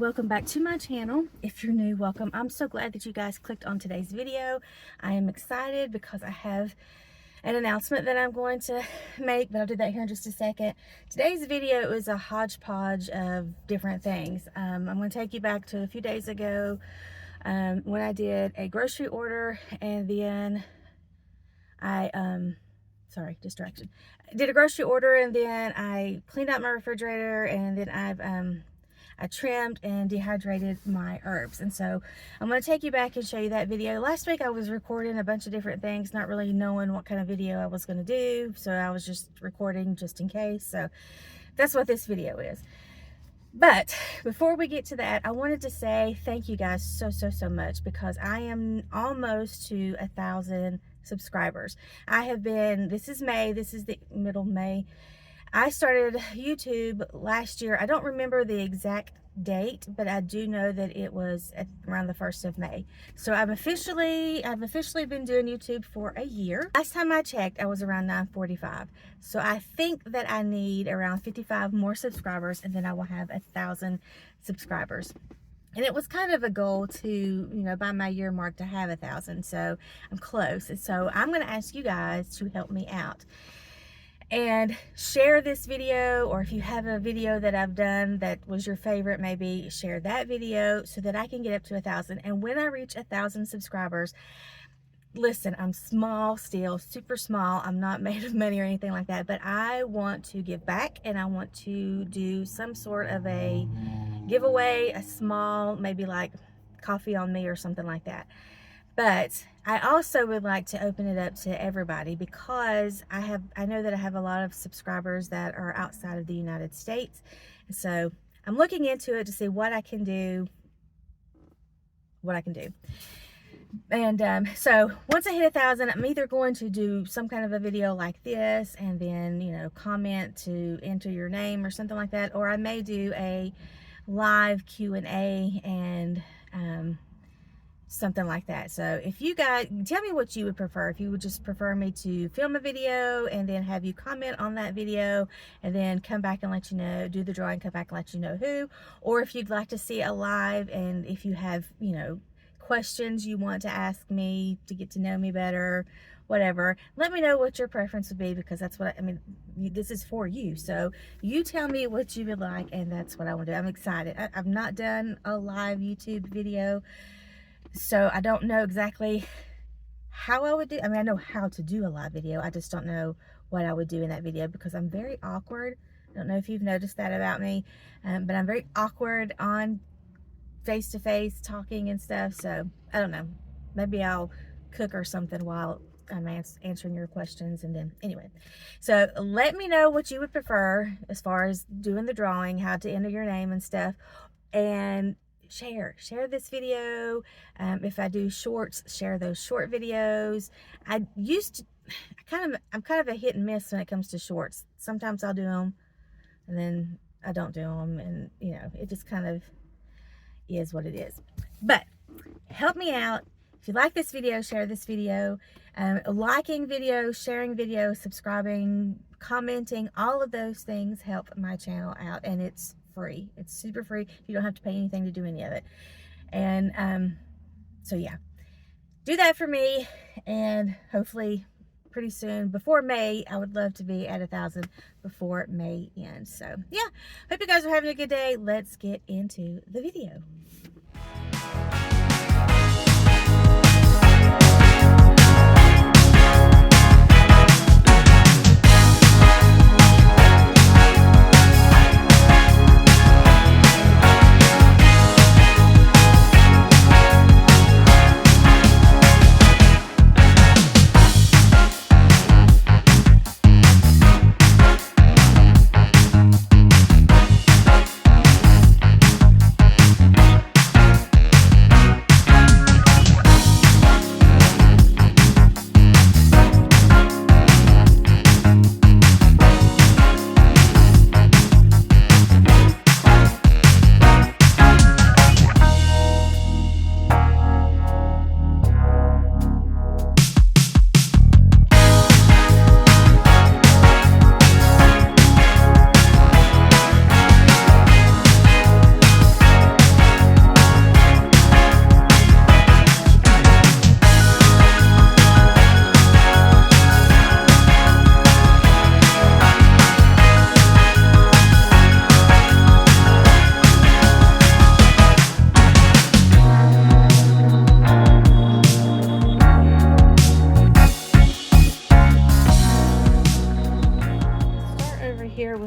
welcome back to my channel. If you're new, welcome. I'm so glad that you guys clicked on today's video. I am excited because I have an announcement that I'm going to make, but I'll do that here in just a second. Today's video is a hodgepodge of different things. I'm going to take you back to a few days ago when I did a grocery order, and then sorry, distraction. I did a grocery order, and then I cleaned out my refrigerator, and then I trimmed and dehydrated my herbs. And so I'm going to take you back and show you that video. Last week I was recording a bunch of different things, not really knowing what kind of video I was going to do, so I was just recording just in case. So that's what this video is. But before we get to that, I wanted to say thank you guys so much, because I am almost to 1,000 subscribers. I have been, this is May, this is the middle of May. I started YouTube last year. I don't remember the exact date, but I do know that it was around the 1st of May. So I've officially been doing YouTube for a year. Last time I checked, I was around 945. So I think that I need around 55 more subscribers, and then I will have 1,000 subscribers. And it was kind of a goal to, you know, by my year mark to have 1,000. So I'm close. And so I'm going to ask you guys to help me out and share this video, or if you have a video that I've done that was your favorite, maybe share that video so that I can get up to 1,000. And when I reach 1,000 subscribers, listen, I'm small still, super small. I'm not made of money or anything like that, but I want to give back, and I want to do some sort of a giveaway, a small, maybe like coffee on me or something like that. But I also would like to open it up to everybody, because I know that I have a lot of subscribers that are outside of the United States. And so I'm looking into it to see what I can do. And so once I hit 1,000, I'm either going to do some kind of a video like this, and then, you know, comment to enter your name or something like that, or I may do a live Q&A and something like that. So if you guys, tell me what you would prefer. If you would just prefer me to film a video and then have you comment on that video, and then come back and let you know, do the drawing, come back and let you know who, or if you'd like to see it live, and if you have, you know, questions you want to ask me to get to know me better, whatever, let me know what your preference would be, because that's what I mean, this is for you. So you tell me what you would like, and that's what I want to do. I'm excited. I've not done a live YouTube video, so I don't know exactly how I would do. I mean, I know how to do a live video. I just don't know what I would do in that video, because I'm very awkward. I don't know if you've noticed that about me, but I'm very awkward on face-to-face talking and stuff. So I don't know, maybe I'll cook or something while I'm answering your questions. And then anyway, so let me know what you would prefer as far as doing the drawing, how to enter your name and stuff, and share this video. If I do shorts, share those short videos. I'm kind of a hit and miss when it comes to shorts. Sometimes I'll do them, and then I don't do them, and you know, it just kind of is what it is. But help me out. If you like this video, share this video. Liking videos, sharing videos, subscribing, commenting, all of those things help my channel out, and it's free. It's super free. You don't have to pay anything to do any of it. And so yeah, do that for me, and hopefully pretty soon, before May, I would love to be at 1,000 before May ends. So yeah, hope you guys are having a good day. Let's get into the video.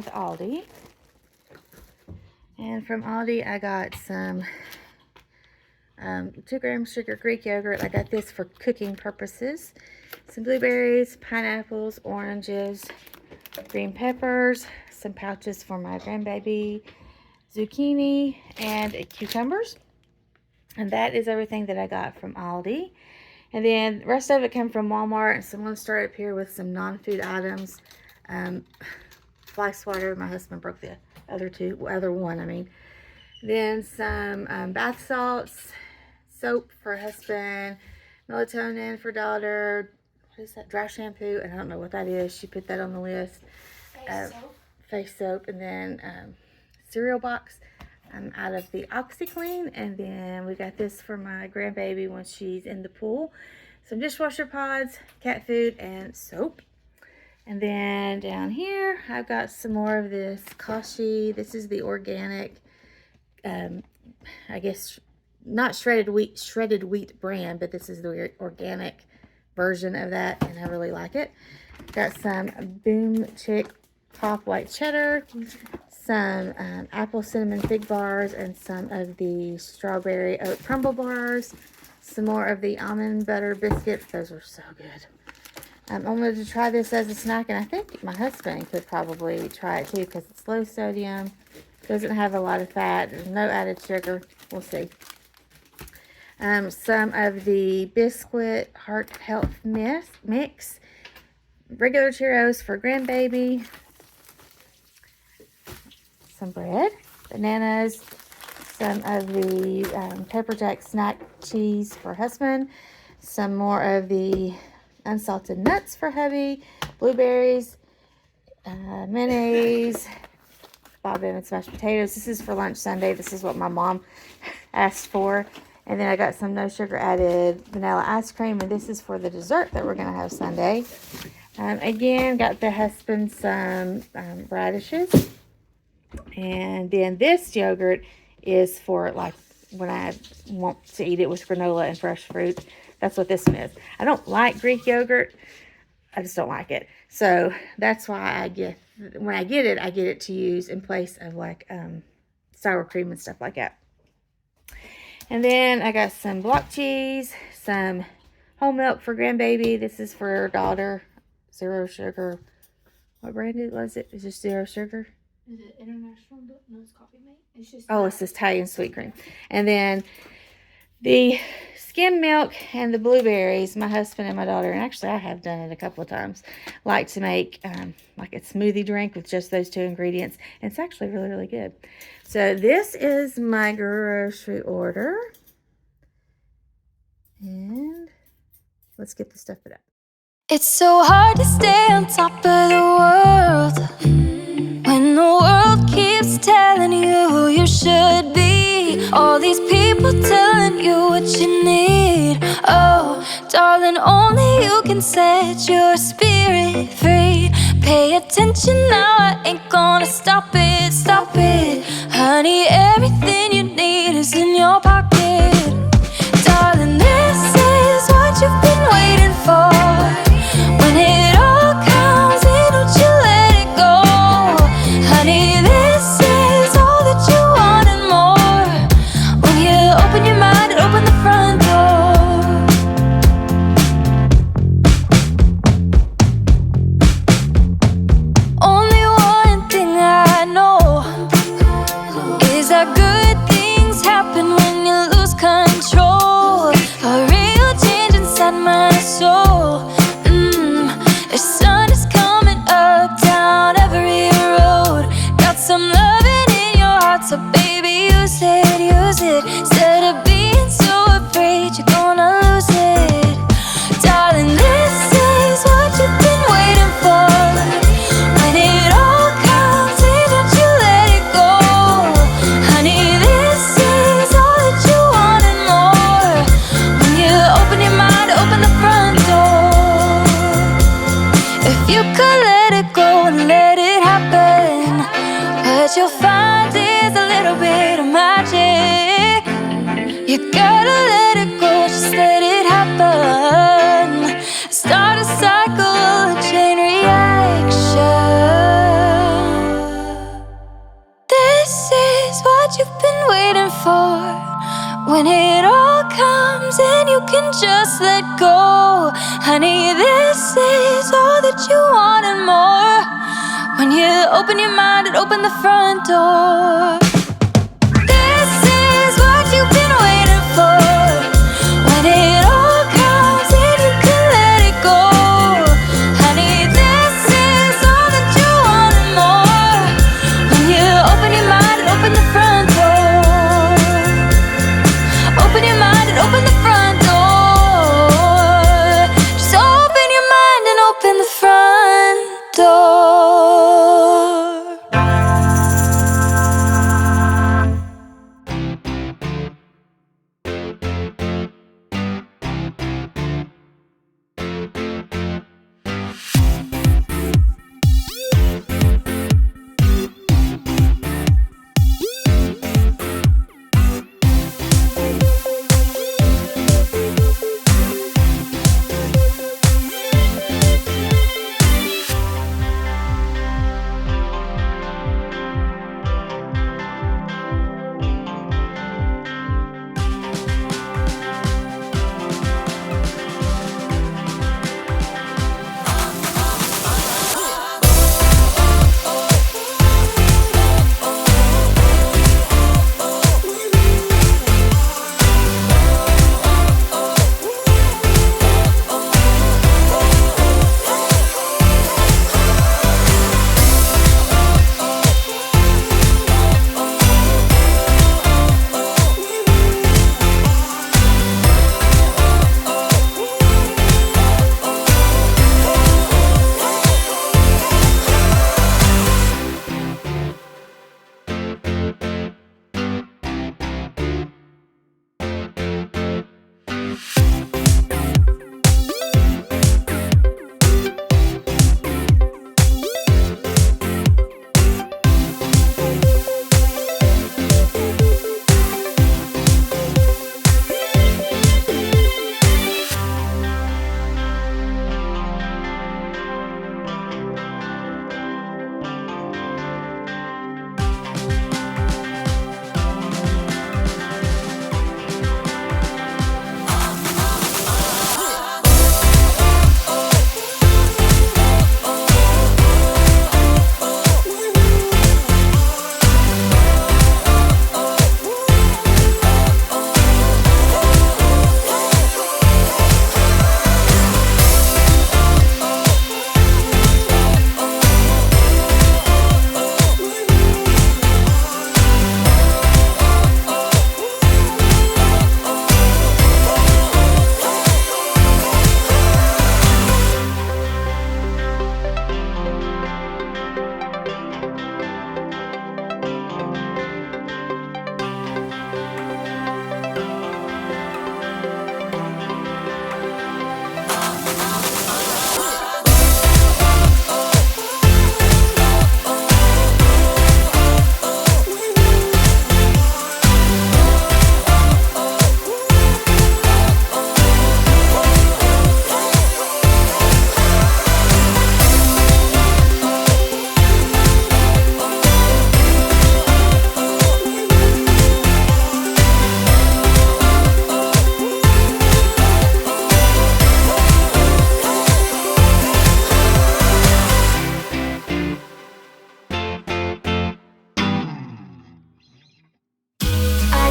with Aldi. And from Aldi, I got some 2 grams sugar Greek yogurt. I got this for cooking purposes. Some blueberries, pineapples, oranges, green peppers, some pouches for my grandbaby, zucchini, and cucumbers. And that is everything that I got from Aldi. And then the rest of it came from Walmart. And so I'm going to start up here with some non-food items. Flax water. My husband broke the other one, I mean. Then some bath salts, soap for husband, melatonin for daughter. What is that? Dry shampoo. And I don't know what that is. She put that on the list. Face soap. And then cereal box out of the OxyClean. And then we got this for my grandbaby when she's in the pool. Some dishwasher pods, cat food, and soap. And then down here, I've got some more of this Kashi. This is the organic, I guess, not shredded wheat brand, but this is the organic version of that, and I really like it. Got some Boom Chick Pop White Cheddar, some apple cinnamon fig bars, and some of the strawberry oat crumble bars. Some more of the almond butter biscuits. Those are so good. I wanted to try this as a snack, and I think my husband could probably try it too because it's low sodium, doesn't have a lot of fat, there's no added sugar. We'll see. Some of the Biscuit Heart Health Mix, regular Cheerios for grandbaby, some bread, bananas, some of the pepper jack snack cheese for husband, some more of the unsalted nuts for hubby, blueberries, mayonnaise, Bob Evans mashed potatoes. This is for lunch Sunday. This is what my mom asked for. And then I got some no sugar added vanilla ice cream, and this is for the dessert that we're going to have Sunday. Again, got the husband some radishes. And then this yogurt is for like when I want to eat it with granola and fresh fruit. That's what this one is. I don't like Greek yogurt. I just don't like it. So that's why when I get it to use in place of like sour cream and stuff like that. And then I got some block cheese, some whole milk for grandbaby. This is for daughter, 0 sugar. What brand was it? Is this 0 sugar? Is it international? No, it's Coffee Mate. It's just. Oh, it's this Italian sweet cream. And then the skim milk and the blueberries, my husband and my daughter, and actually I have done it a couple of times, like to make like a smoothie drink with just those 2 ingredients. And it's actually really, really good. So this is my grocery order. And let's get the stuff put up. It's so hard to stay on top of the world when the world keeps telling you who you should be. All these people telling you what you need. Oh, darling, only you can set your spirit free. Pay attention now, I ain't gonna stop it, stop it. Honey, everything you need is in your pocket. Darling, this is what you've been waiting for. When it all comes in, don't you let it go. Honey, this is all that you want and more. When you open your mind and open the front door. Only one thing I know is that good things happen when you lose control. A real change inside my soul. The sun is coming up, down every road. Got some loving in your heart, so baby, use it, use it. Instead of being so afraid you're gonna lose it. Darling, this is what you've been waiting for. When it all comes in, don't you let it go. Honey, this is all that you want and more. When you open your mind, open the front door. If you could let it go and let it happen, what you'll find is a little bit of magic. You gotta let it go, just let it happen. Start a cycle, a chain reaction. When it all comes and you can just let go. Honey, this is all that you want and more. When you open your mind and open the front door. This is what you've been waiting for. When it all comes and you can let it go. Honey, this is all that you want and more. When you open your mind and open the front door. Open your mind and open the front door. Just open your mind and open the front door.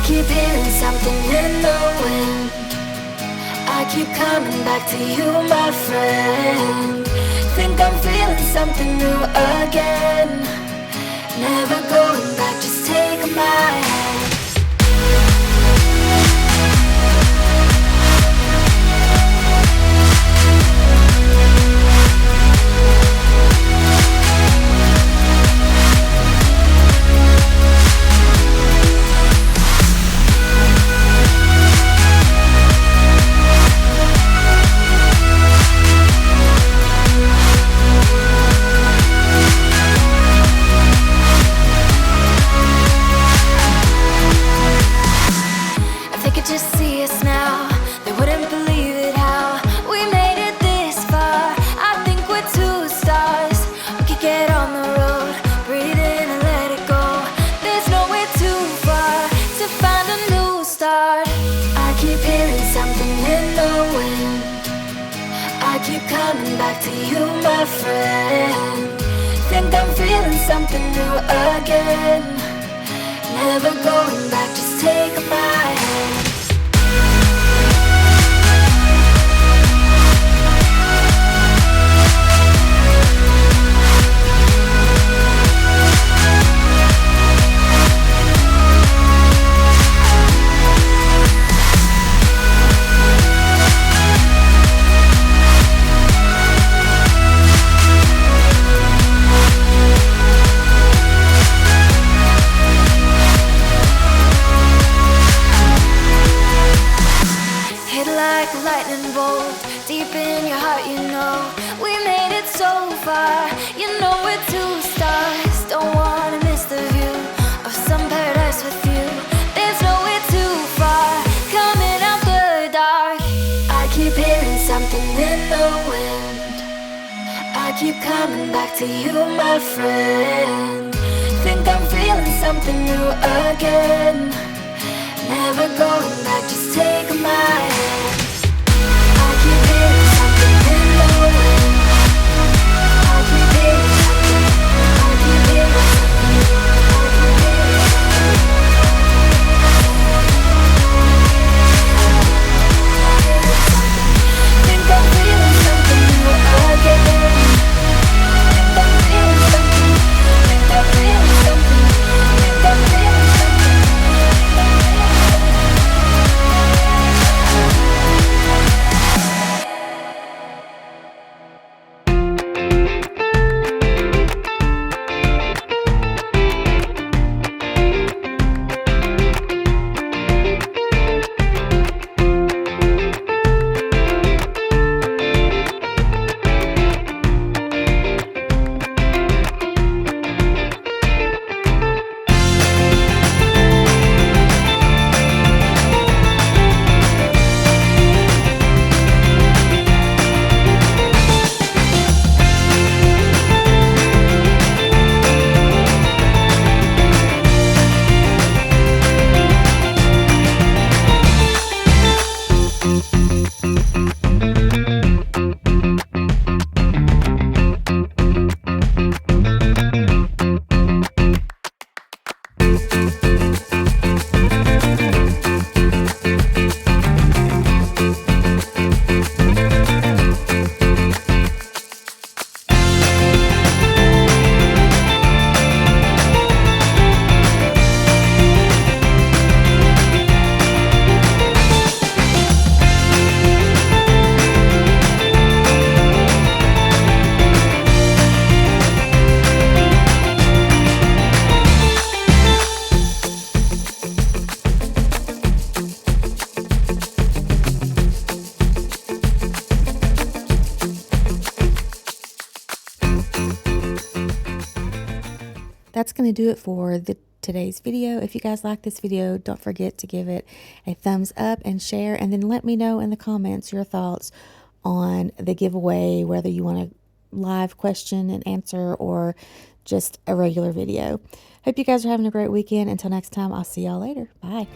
keep hearing something in the wind. I keep coming back to you, my friend. Think I'm feeling something new again. Never going back, just take my hand. back to you, my friend. Think I'm feeling something new again. Never going back, just take my hand. Lightning bolt deep in your heart, you know we made it so far. You know we're two stars. Don't wanna miss the view of some paradise with you. There's nowhere too far. Coming out the dark. I keep hearing something in the wind. I keep coming back to you, my friend. Think I'm feeling something new again. Never going back, just take my hand. That's going to do it for today's video. If you guys like this video, don't forget to give it a thumbs up and share, and then let me know in the comments your thoughts on the giveaway, whether you want a live question and answer or just a regular video. Hope you guys are having a great weekend. Until next time, I'll see y'all later. Bye.